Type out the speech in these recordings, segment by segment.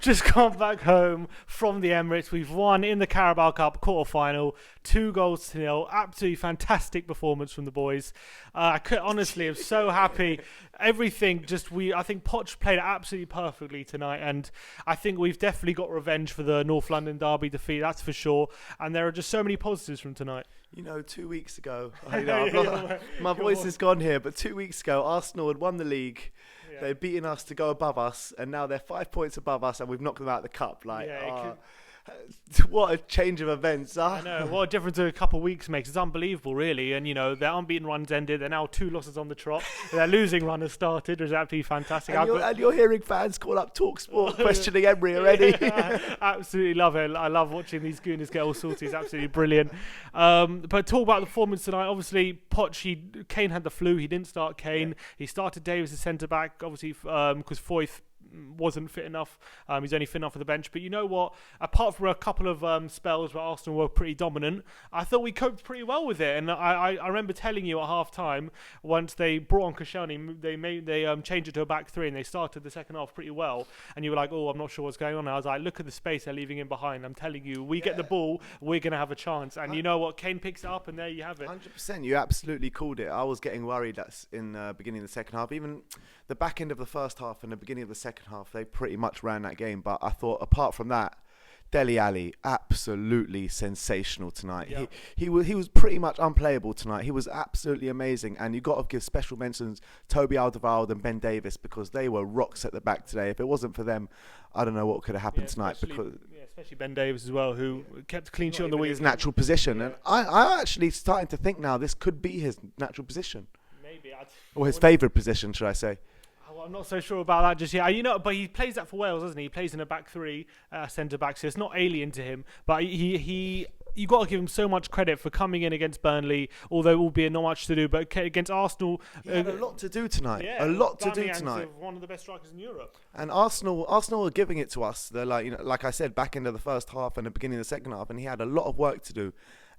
just come back home from the Emirates. We've won in the Carabao Cup quarter-final, 2-0. Absolutely fantastic performance from the boys. I could honestly, I'm so happy. Everything I think Poch played it absolutely perfectly tonight, and I think we've definitely got revenge for the North London derby defeat, that's for sure. And there are just so many positives from tonight. 2 weeks ago, my voice is gone here, but 2 weeks ago, Arsenal had won the league. Yeah. They'd beaten us to go above us, and now they're 5 points above us, and we've knocked them out of the cup. What a change of events. I know, what a difference a couple of weeks makes. It's unbelievable, really. And, their unbeaten run's ended. They're now 2 losses on the trot. Their losing run has started, which is absolutely fantastic. And you're hearing fans call up TalkSport questioning Emery already. Absolutely love it. I love watching these gooners get all sorty. It's absolutely brilliant. But talk about the performance tonight. Obviously, Poch, Kane had the flu. He didn't start Kane. Yeah. He started Davis as centre-back, obviously, because Foyth wasn't fit enough. He's only fit enough for the bench. But you know what? Apart from a couple of spells where Arsenal were pretty dominant, I thought we coped pretty well with it. And I remember telling you at half time, once they brought on Koscielny, they changed it to a back three and they started the second half pretty well. And you were like, oh, I'm not sure what's going on. And I was like, look at the space they're leaving in behind. I'm telling you, we get the ball, we're going to have a chance. And you know what? Kane picks it up and there you have it. 100%. You absolutely called it. I was getting worried that's in the beginning of the second half. Even the back end of the first half and the beginning of the second half, they pretty much ran that game. But I thought, apart from that, Dele Alli, absolutely sensational tonight. Yeah. He was pretty much unplayable tonight. He was absolutely amazing. And you've got to give special mentions Toby Alderweireld and Ben Davis, because they were rocks at the back today. If it wasn't for them, I don't know what could have happened tonight. Especially Ben Davis as well, who kept a clean sheet on the wing. His natural position. Yeah. And I'm actually starting to think now this could be his natural position. Maybe. Or his favourite position, should I say. I'm not so sure about that just yet. But he plays that for Wales, doesn't he? He plays in a back three, centre back, so it's not alien to him. But you got to give him so much credit for coming in against Burnley, although it will be not much to do. But against Arsenal, he had a lot to do tonight. Yeah, a lot to do tonight. One of the best strikers in Europe. And Arsenal are giving it to us. They're like I said, back into the first half and the beginning of the second half, and he had a lot of work to do.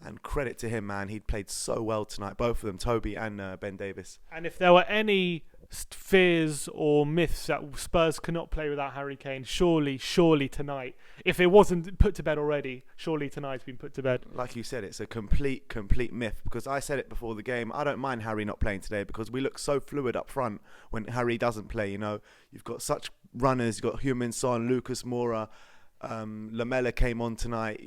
And credit to him, man. He'd played so well tonight, both of them, Toby and Ben Davis. And if there were any fears or myths that Spurs cannot play without Harry Kane, surely tonight, if it wasn't put to bed already, surely tonight's been put to bed. Like you said, it's a complete myth, because I said it before the game, I don't mind Harry not playing today because we look so fluid up front when Harry doesn't play. You've got such runners, you've got Heung-min Son, Lucas Moura, Lamela came on tonight,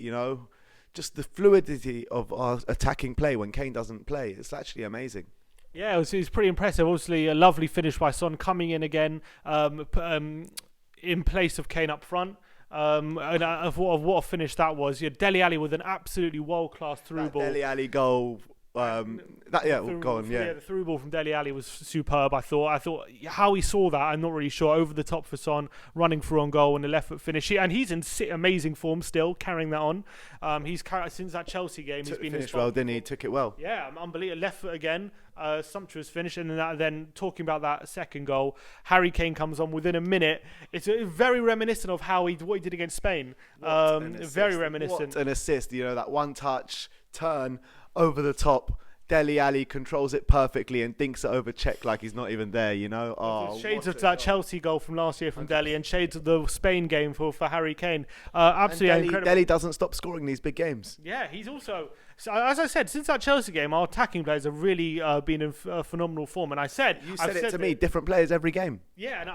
just the fluidity of our attacking play when Kane doesn't play. It's actually amazing. Yeah, it was pretty impressive. Obviously, a lovely finish by Son coming in again in place of Kane up front. And what a finish that was. Dele Alli with an absolutely world-class through ball. Dele Alli goal. The through ball from Dele Alli was superb. I thought how he saw that, I'm not really sure. Over the top for Son, running through on goal and a left foot finish. And he's in amazing form still, carrying that on. He's since that Chelsea game. He's been finished well, didn't he? Took it well. Yeah, unbelievable. Left foot again, sumptuous finish. And then talking about that second goal, Harry Kane comes on within a minute. It's very reminiscent of what he did against Spain. Very reminiscent. What an assist! That one touch turn. Over the top, Dele Alli controls it perfectly and dinks it over Cech like he's not even there, Shades of that Chelsea goal from last year from Dele and shades of the Spain game for Harry Kane. Absolutely incredible. Dele doesn't stop scoring these big games. Yeah, he's also... So, as I said, since that Chelsea game, our attacking players have really been in phenomenal form. And I said... You said it to me, different players every game. Yeah, and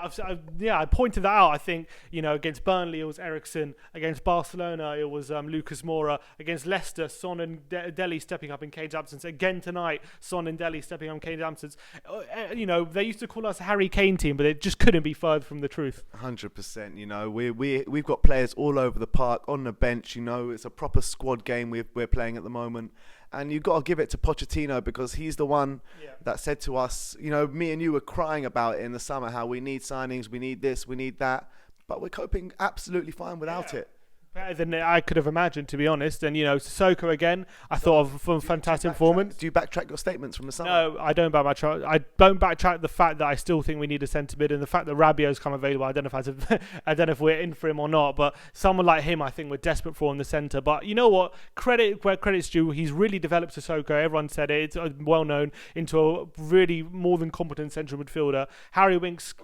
I pointed that out. I think, against Burnley, it was Eriksen. Against Barcelona, it was Lucas Moura. Against Leicester, Son and Dele stepping up in Kane's absence. Again tonight, Son and Dele stepping up in Kane's absence. They used to call us a Harry Kane team, but it just couldn't be further from the truth. 100%. We've got players all over the park, on the bench. It's a proper squad game we're playing at the moment. And you've got to give it to Pochettino, because he's the one that said to us, me and you were crying about it in the summer, how we need signings, we need this, we need that, but we're coping absolutely fine without it. Better than I could have imagined, to be honest. And, Sissoko again, I thought of a fantastic performance. Do you backtrack your statements from the summer? No, I don't backtrack. I don't backtrack the fact that I still think we need a centre mid, and the fact that Rabiot's come available. I don't know if we're in for him or not, but someone like him, I think we're desperate for in the centre. But you know what? Credit where credit's due. He's really developed Sissoko. Everyone said it. It's well known into a really more than competent central midfielder. Harry Winks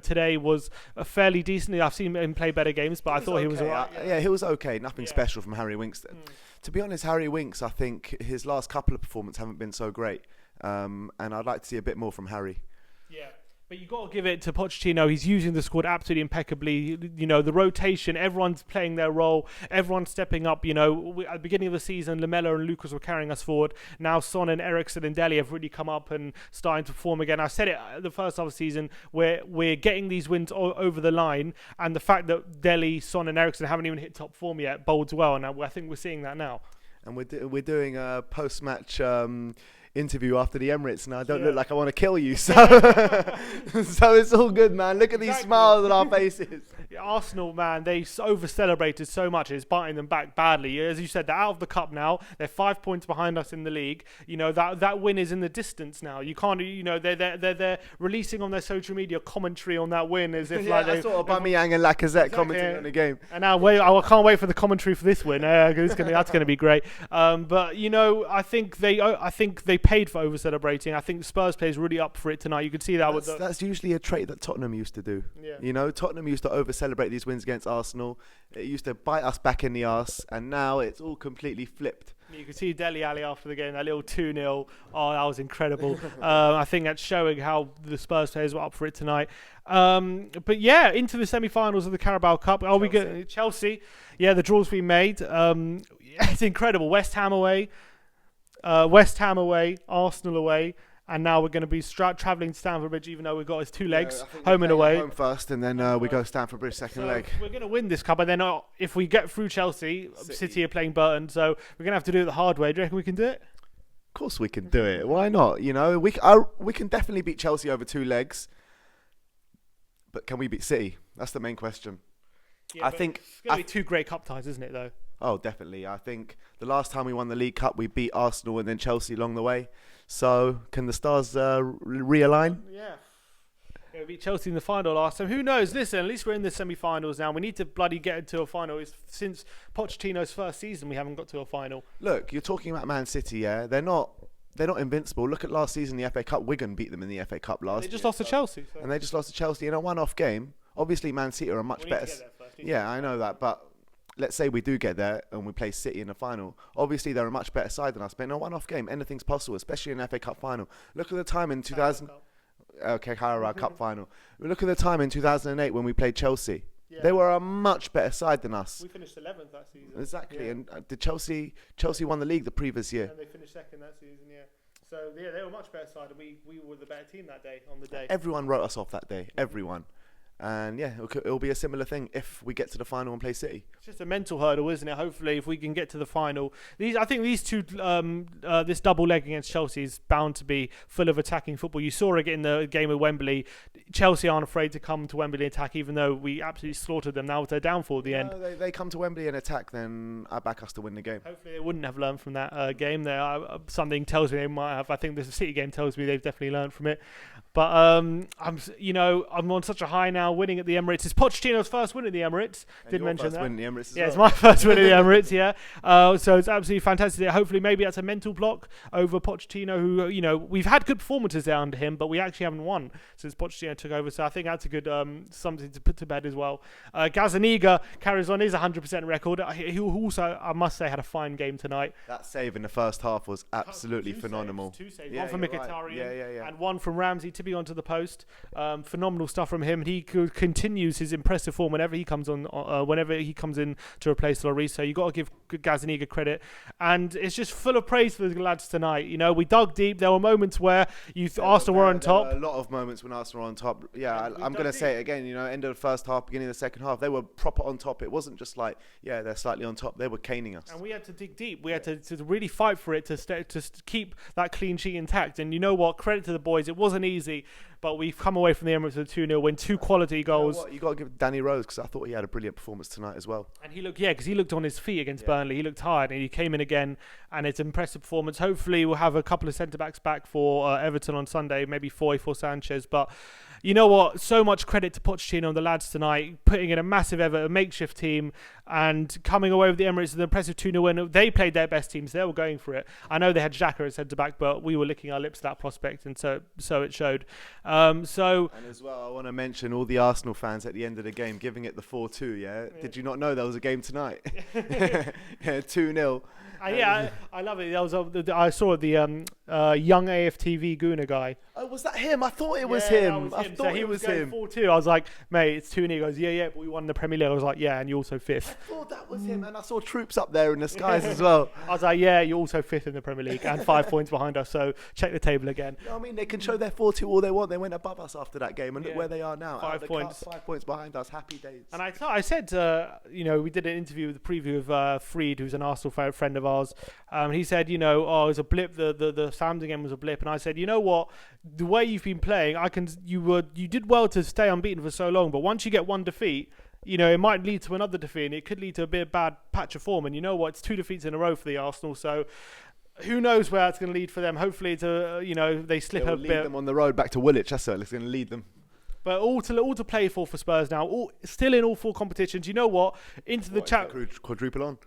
today was fairly decent. I've seen him play better games, but I thought he was alright. Yeah, he was okay. Nothing special from Harry Winks. To be honest, Harry Winks, I think his last couple of performances haven't been so great. And I'd like to see a bit more from Harry. Yeah. But you've got to give it to Pochettino. He's using the squad absolutely impeccably. The rotation, everyone's playing their role. Everyone's stepping up. At the beginning of the season, Lamela and Lucas were carrying us forward. Now Son and Eriksen and Dele have really come up and starting to perform again. I said it at the first half of the season, where we're getting these wins over the line. And the fact that Dele, Son and Eriksen haven't even hit top form yet bodes well. And I think we're seeing that now. And we're doing a post-match interview after the Emirates, and I don't look like I want to kill you, so so it's all good, man. Look at these smiles on our faces. Arsenal, man, they over-celebrated so much. It's biting them back badly. As you said, they're out of the cup now. They're 5 points behind us in the league. That win is in the distance now. You can't. They're releasing on their social media commentary on that win as if I saw Aubameyang and Lacazette commenting on the game. And now I can't wait for the commentary for this win. That's going to be great. But I think they paid for over-celebrating. I think Spurs players really up for it tonight. You can see that. That's usually a trait that Tottenham used to do. Yeah. Tottenham used to over-celebrate these wins against Arsenal. It used to bite us back in the arse, and now it's all completely flipped. You can see Dele Alli after the game, that little 2-0. Oh, that was incredible. I think that's showing how the Spurs players were up for it tonight. But yeah, into the semi-finals of the Carabao Cup. We get Chelsea. Yeah, the draw's been made. It's incredible. West Ham away, Arsenal away, and now we're going to be travelling to Stamford Bridge, even though we've got his two legs, home and away. Home first, and then we go Stamford Bridge second leg. We're going to win this cup, and then if we get through Chelsea, City are playing Burton, so we're going to have to do it the hard way. Do you reckon we can do it? Of course we can do it. Why not? We can definitely beat Chelsea over two legs, but can we beat City? That's the main question. Yeah, I think it's going to be two great cup ties, isn't it, though? Oh, definitely. I think the last time we won the League Cup, we beat Arsenal and then Chelsea along the way. So, can the stars realign? Yeah. We beat Chelsea in the final last time. Who knows? Listen, at least we're in the semi-finals now. We need to bloody get into a final. Since Pochettino's first season, we haven't got to a final. Look, you're talking about Man City, yeah? They're not invincible. Look at last season, the FA Cup. Wigan beat them in the FA Cup last year. They just lost to Chelsea. So. And they just lost to Chelsea in a one-off game. Obviously, Man City are a much better... Yeah, I know that, but... Let's say we do get there and we play City in the final. Obviously, they're a much better side than us. But in a one-off game, anything's possible, especially in an FA Cup final. Look at the time in 2000. Okay, Carabao Cup final. Look at the time in 2008 when we played Chelsea. Yeah. They were a much better side than us. We finished 11th that season. Exactly, yeah. And did Chelsea won the league the previous year? And they finished second that season. Yeah. So yeah, they were a much better side, and we were the better team that day on the day. Everyone wrote us off that day. Everyone. And yeah, it'll be a similar thing if we get to the final and play City. It's just a mental hurdle, isn't it? Hopefully, if we can get to the final, I think these two, this double leg against Chelsea is bound to be full of attacking football. You saw it in the game at Wembley. Chelsea aren't afraid to come to Wembley and attack, even though we absolutely slaughtered them. Now it's their downfall at the end. They come to Wembley and attack, then I back us to win the game. Hopefully, they wouldn't have learned from that game. Something tells me they might have. I think the City game tells me they've definitely learned from it. But I'm on such a high now, winning at the Emirates. It's Pochettino's first win at the Emirates. Did mention that. Win at the Emirates as well. It's my first win at the Emirates. Yeah. So it's absolutely fantastic. Hopefully, maybe that's a mental block over Pochettino, who we've had good performances there under him, but we actually haven't won since Pochettino took over. So I think that's a good something to put to bed as well. Gazzaniga carries on his 100% record. He also, I must say, had a fine game tonight. That save in the first half was absolutely phenomenal. Two saves. One from Mkhitaryan and one from Ramsey to be onto the post. Phenomenal stuff from him. He continues his impressive form whenever he comes on, whenever he comes in to replace Lloris. So you got to give Gazzaniga credit, and it's just full of praise for the lads tonight. We dug deep. There were moments where Arsenal were on top. There were a lot of moments when Arsenal were on top. Yeah, I'm going to say it again. End of the first half, beginning of the second half, they were proper on top. It wasn't just like, they're slightly on top. They were caning us, and we had to dig deep. We had to really fight for it to keep that clean sheet intact. And you know what? Credit to the boys. It wasn't easy. but we've come away from the Emirates with a 2-0 win, 2 quality goals. You know what? You got to give Danny Rose, because I thought he had a brilliant performance tonight as well. And because he looked on his feet against Burnley. He looked tired, and he came in again, and it's an impressive performance. Hopefully, we'll have a couple of centre-backs back for Everton on Sunday, maybe Foy for Sanchez. But you know what? So much credit to Pochettino and the lads tonight, putting in a massive effort, a makeshift team, and coming away with the Emirates with an impressive 2-0 win. They played their best teams. They were going for it. I know they had Xhaka at centre-back, but we were licking our lips at that prospect, and so it showed. And as well, I want to mention all the Arsenal fans at the end of the game giving it the 4-2, yeah? Did you not know there was a game tonight? 2-0. I love it. I saw the young AFTV Gooner guy. Oh, was that him? I thought it was him. I thought it was him. 4-2. I was like, mate, it's 2-0. He goes, yeah, but we won the Premier League. I was like, yeah, and you're also 5th. I thought that was him, and I saw troops up there in the skies as well. I was like, yeah, you're also 5th in the Premier League and 5 points behind us, so check the table again. You know what I mean? They can show their 4-2 all they want. They went above us after that game, and look where they are now. 5 points. 5 points behind us. Happy days. And I said, we did an interview with the preview of Freed, who's an Arsenal friend of ours. He said, it was a blip. The Southampton game was a blip, and I said, you know what? The way you've been playing, you did well to stay unbeaten for so long, but once you get one defeat, it might lead to another defeat, and it could lead to a bit of bad patch of form. And you know what? It's 2 defeats in a row for the Arsenal, so who knows where it's going to lead for them. Hopefully, they slip a bit. Lead them on the road back to Woolwich. That's it. It's going to lead them. But all to play for Spurs now. Still in all 4 competitions. You know what? Into the chat. Quadruple on.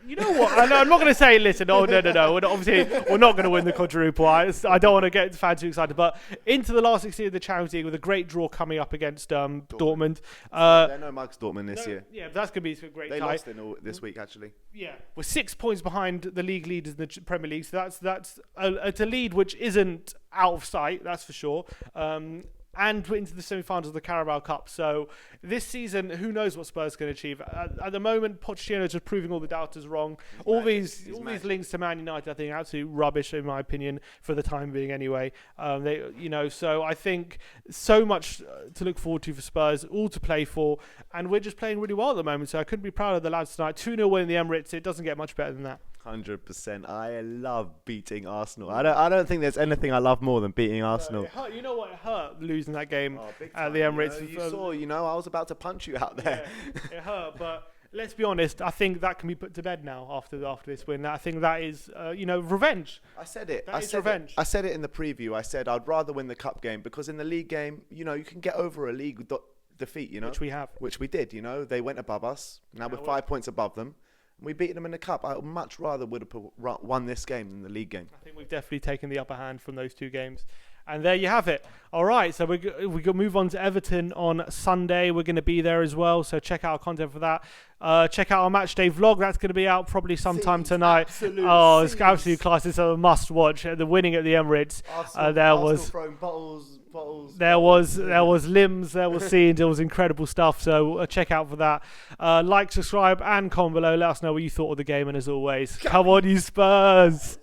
You know what? I'm not going to say, listen, no. We're not going to win the quadruple. I don't want to get fans too excited. But into the last 16 of the Champions League with a great draw coming up against Dortmund. They're no mugs Dortmund this year. Yeah, but that's going to be a great They tie. lost this week, actually. Yeah, we're 6 points behind the league leaders in the Premier League. So it's a lead which isn't out of sight, that's for sure. And we're into the semi-finals of the Carabao Cup. So this season, who knows what Spurs can achieve? At the moment, Pochettino is just proving all the doubters wrong. All these links to Man United, I think, are absolute rubbish in my opinion, for the time being anyway. So I think so much to look forward to for Spurs, all to play for, and we're just playing really well at the moment. So I couldn't be proud of the lads tonight. 2-0 win in the Emirates. It doesn't get much better than that. 100%. I love beating Arsenal. I don't think there's anything I love more than beating Arsenal. It hurt. You know what? It hurt losing that game at the Emirates. You saw, I was about to punch you out there. Yeah, it hurt, but let's be honest. I think that can be put to bed now after this win. I think that is, revenge. I said it. Revenge. I said it in the preview. I said I'd rather win the cup game, because in the league game, you can get over a league defeat. Which we have. Which we did. They went above us. Now we're 5 points above them. We beat them in the cup. I much rather would have won this game than the league game. I think we've definitely taken the upper hand from those 2 games. And there you have it. All right, so we're going to move on to Everton on Sunday. We're going to be there as well, so check out our content for that. Check out our match day vlog. That's going to be out probably sometime tonight. It's absolutely class. It's a must watch. The winning at the Emirates. Arsenal throwing bottles. There was limbs, there was scenes, there was incredible stuff. So check out for that. Like, subscribe, and comment below. Let us know what you thought of the game. And as always, come on, you Spurs!